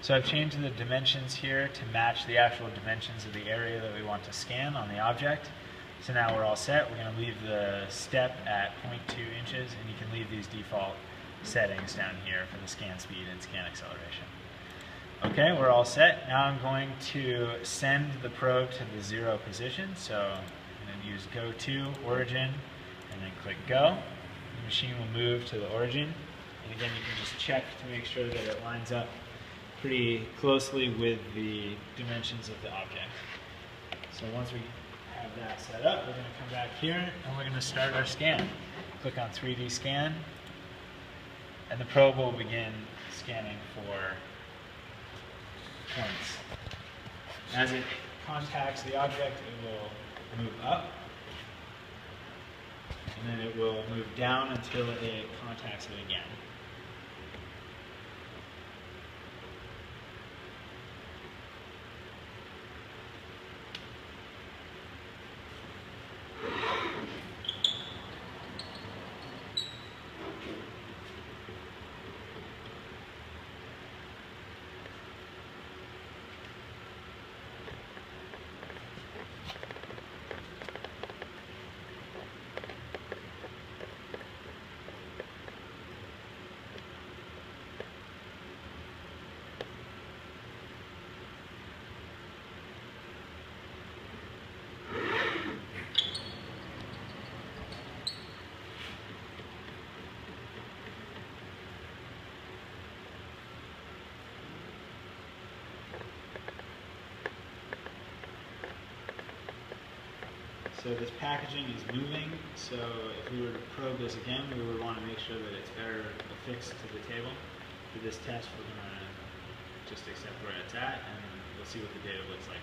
So I've changed the dimensions here to match the actual dimensions of the area that we want to scan on the object. So now we're all set. We're going to leave the step at 0.2 inches, and you can leave these default settings down here for the scan speed and scan acceleration. Okay, we're all set. Now I'm going to send the probe to the 0 position. So I'm going to use go to origin and then click go. The machine will move to the origin. And again, you can just check to make sure that it lines up pretty closely with the dimensions of the object. So once we have that set up, we're going to come back here and we're going to start our scan. Click on 3D scan, and the probe will begin scanning for points. As it contacts the object, it will move up, and then it will move down until it contacts it again. So this packaging is moving, so if we were to probe this again, we would want to make sure that it's better affixed to the table. For this test, we're going to just accept where it's at, and we'll see what the data looks like.